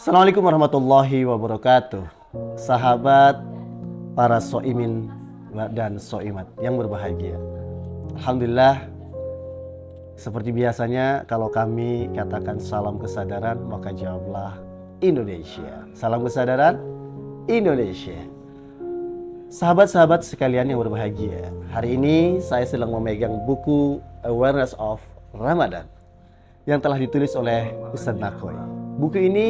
Assalamualaikum warahmatullahi wabarakatuh. Sahabat para soimin dan soimat yang berbahagia. Alhamdulillah, seperti biasanya kalau kami katakan salam kesadaran, maka jawablah Indonesia. Salam kesadaran Indonesia. Sahabat-sahabat sekalian yang berbahagia, hari ini saya sedang memegang buku Awareness of Ramadan yang telah ditulis oleh Ustadz Nakoy. Buku ini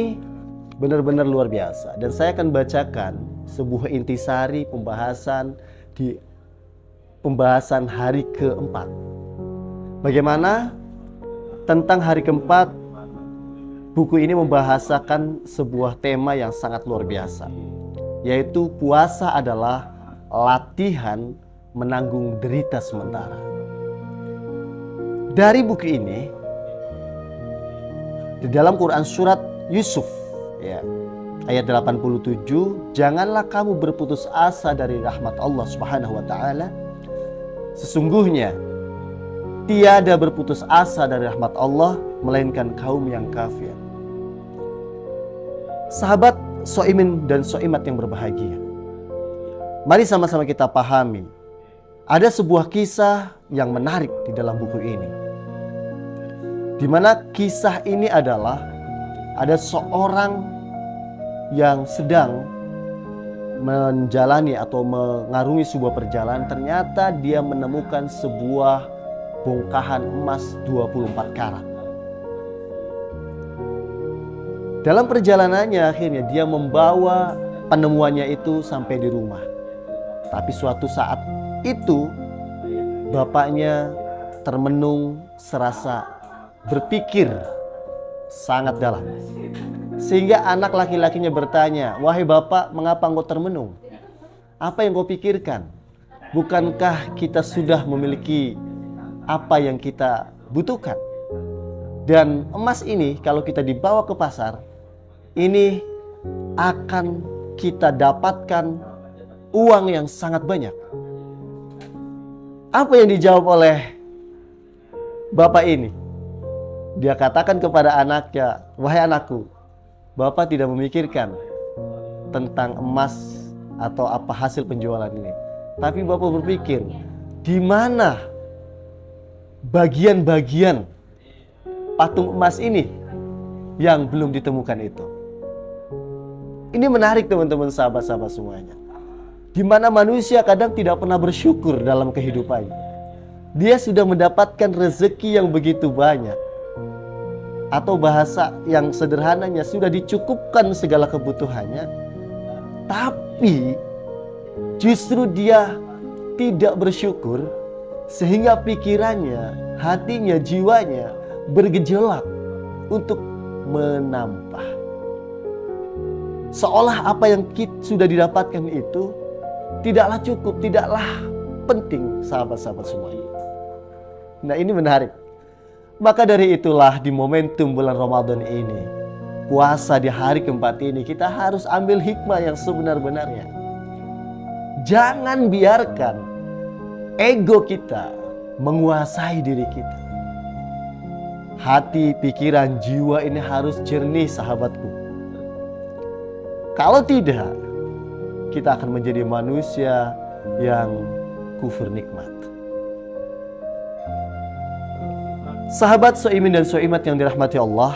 benar-benar luar biasa dan saya akan bacakan sebuah intisari pembahasan di pembahasan hari keempat. Bagaimana tentang hari keempat, buku ini membahasakan sebuah tema yang sangat luar biasa, yaitu puasa adalah latihan menanggung derita sementara. Dari buku ini, di dalam Quran surat Yusuf ya, ayat 87, janganlah kamu berputus asa dari rahmat Allah Subhanahu wa taala. Sesungguhnya tiada berputus asa dari rahmat Allah melainkan kaum yang kafir. Sahabat soimin dan soimat yang berbahagia, mari sama-sama kita pahami ada sebuah kisah yang menarik di dalam buku ini, di mana kisah ini adalah ada seorang yang sedang menjalani atau mengarungi sebuah perjalanan. Ternyata dia menemukan sebuah bongkahan emas 24 karat. Dalam perjalanannya akhirnya dia membawa penemuannya itu sampai di rumah. Tapi suatu saat itu bapaknya termenung serasa berpikir sangat dalam. Sehingga anak laki-lakinya bertanya, "Wahai bapak, mengapa engkau termenung? Apa yang kau pikirkan? Bukankah kita sudah memiliki apa yang kita butuhkan? Dan emas ini kalau kita dibawa ke pasar, ini akan kita dapatkan uang yang sangat banyak." Apa yang dijawab oleh bapak ini? Dia katakan kepada anaknya, "Wahai anakku, bapak tidak memikirkan tentang emas atau apa hasil penjualan ini. Tapi bapak berpikir, di mana bagian-bagian patung emas ini yang belum ditemukan itu." Ini menarik teman-teman, sahabat-sahabat semuanya. Di mana manusia kadang tidak pernah bersyukur dalam kehidupannya. Dia sudah mendapatkan rezeki yang begitu banyak. Atau bahasa yang sederhananya, sudah dicukupkan segala kebutuhannya, tapi justru dia tidak bersyukur, sehingga pikirannya, hatinya, jiwanya bergejolak untuk menambah. Seolah apa yang sudah didapatkan itu tidaklah cukup, tidaklah penting, sahabat-sahabat semuanya. Nah, ini menarik. Maka dari itulah di momentum bulan Ramadan ini, puasa di hari keempat ini, kita harus ambil hikmah yang sebenar-benarnya. Jangan biarkan ego kita menguasai diri kita. Hati, pikiran, jiwa ini harus jernih, sahabatku. Kalau tidak, kita akan menjadi manusia yang kufur nikmat. Sahabat soimin dan soimat yang dirahmati Allah,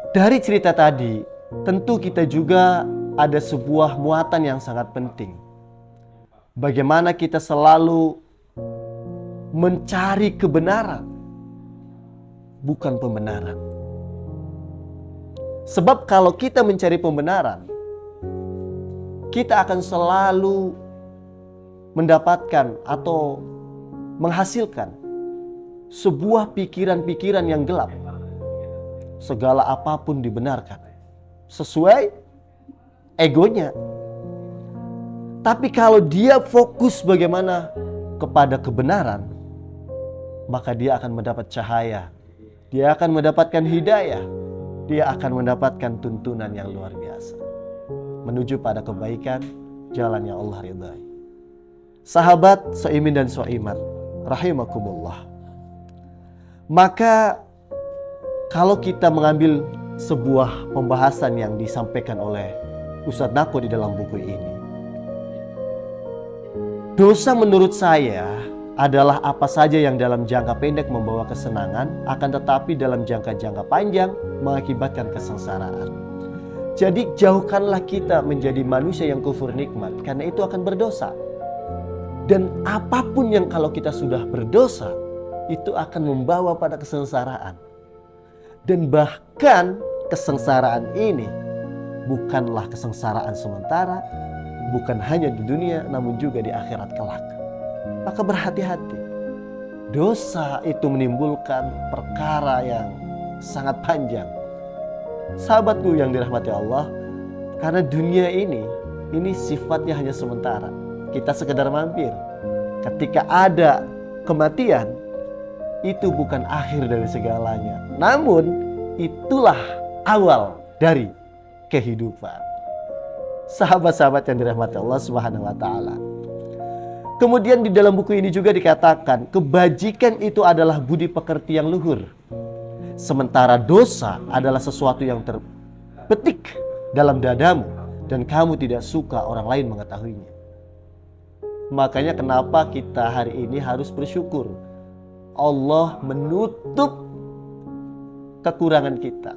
dari cerita tadi tentu kita juga ada sebuah muatan yang sangat penting. Bagaimana kita selalu mencari kebenaran, bukan pembenaran. Sebab kalau kita mencari pembenaran, kita akan selalu mendapatkan atau menghasilkan sebuah pikiran-pikiran yang gelap. Segala apapun dibenarkan sesuai egonya. Tapi kalau dia fokus bagaimana kepada kebenaran, maka dia akan mendapat cahaya, dia akan mendapatkan hidayah, dia akan mendapatkan tuntunan yang luar biasa menuju pada kebaikan, jalan yang Allah ridhai. Sahabat soimin dan soimat rahimakumullah, maka Kalau kita mengambil sebuah pembahasan yang disampaikan oleh Ustadz Nako di dalam buku ini, dosa menurut saya adalah apa saja yang dalam jangka pendek membawa kesenangan, akan tetapi dalam jangka panjang mengakibatkan kesengsaraan. Jadi jauhkanlah kita menjadi manusia yang kufur nikmat, karena itu akan berdosa. Dan apapun yang kalau kita sudah berdosa, itu akan membawa pada kesengsaraan. Dan bahkan kesengsaraan ini bukanlah kesengsaraan sementara, bukan hanya di dunia, namun juga di akhirat kelak. Maka berhati-hati. Dosa itu menimbulkan perkara yang sangat panjang. Sahabatku yang dirahmati Allah, karena dunia ini sifatnya hanya sementara. Kita sekedar mampir. Ketika ada kematian, itu bukan akhir dari segalanya. Namun itulah awal dari kehidupan. Sahabat-sahabat yang dirahmati Allah Subhanahu wa taala. Kemudian di dalam buku ini juga dikatakan, kebajikan itu adalah budi pekerti yang luhur. Sementara dosa adalah sesuatu yang terbetik dalam dadamu dan kamu tidak suka orang lain mengetahuinya. Makanya kenapa kita hari ini harus bersyukur. Allah menutup kekurangan kita,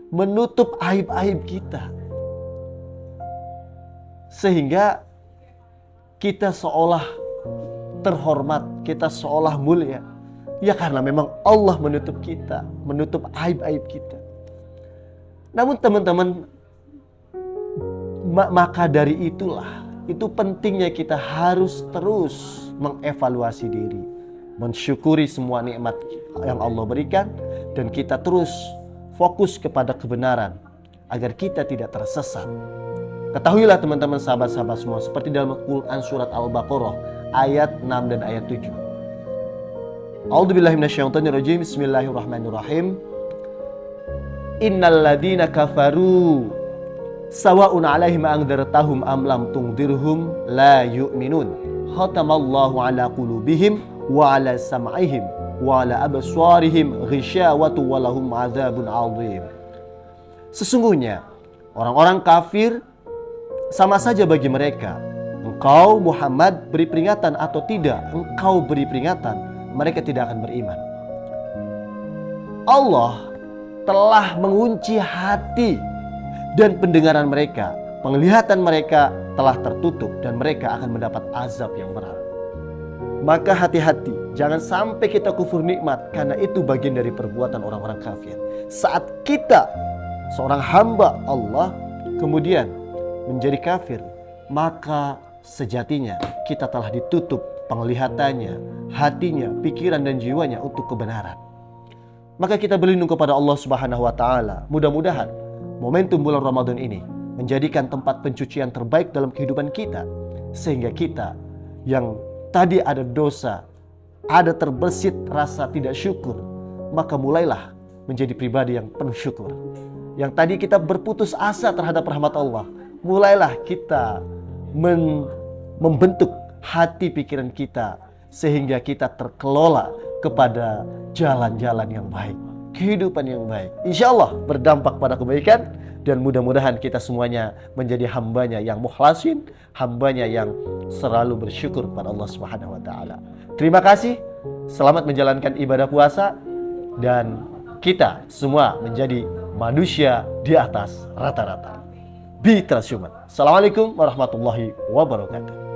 menutup aib-aib kita, sehingga kita seolah terhormat, kita seolah mulia. Ya karena memang Allah menutup kita, menutup aib-aib kita. Namun teman-teman, maka dari itulah, itu pentingnya kita harus terus mengevaluasi diri, mensyukuri semua nikmat yang Allah berikan, dan kita terus fokus kepada kebenaran agar kita tidak tersesat. Ketahuilah teman-teman, sahabat-sahabat semua, seperti dalam Al-Quran surat Al-Baqarah ayat 6 dan ayat 7. A'udzubillahi minasyaitonirrajim. Bismillahirrahmanirrahim. Innal ladzina kafaru sawa'un 'alaihim anzartahum am lam tunzirhum la yu'minun. Khatamallahu 'ala qulubihim wa 'ala sam'ihim wa 'ala absarihim ghisyawatu wa lahum 'adzabun 'adzim. Sesungguhnya orang-orang kafir sama saja bagi mereka. Engkau Muhammad beri peringatan atau tidak engkau beri peringatan, mereka tidak akan beriman. Allah telah mengunci hati dan pendengaran mereka. Penglihatan mereka telah tertutup dan mereka akan mendapat azab yang berat. Maka hati-hati, jangan sampai kita kufur nikmat, karena itu bagian dari perbuatan orang-orang kafir. Saat kita seorang hamba Allah kemudian menjadi kafir, maka sejatinya kita telah ditutup penglihatannya, hatinya, pikiran dan jiwanya untuk kebenaran. Maka kita berlindung kepada Allah Subhanahu wa taala. Mudah-mudahan momentum bulan Ramadan ini menjadikan tempat pencucian terbaik dalam kehidupan kita, sehingga kita yang tadi ada dosa, ada terbersit rasa tidak syukur, maka mulailah menjadi pribadi yang penuh syukur. Yang tadi kita berputus asa terhadap rahmat Allah, mulailah kita membentuk hati pikiran kita sehingga kita terkelola kepada jalan-jalan yang baik, kehidupan yang baik. Insya Allah berdampak pada kebaikan, dan mudah-mudahan kita semuanya menjadi hambanya yang mukhlasin, hambanya yang selalu bersyukur pada Allah Subhanahu wa taala. Terima kasih, selamat menjalankan ibadah puasa, dan kita semua menjadi manusia di atas rata-rata. Be transhuman. Assalamualaikum warahmatullahi wabarakatuh.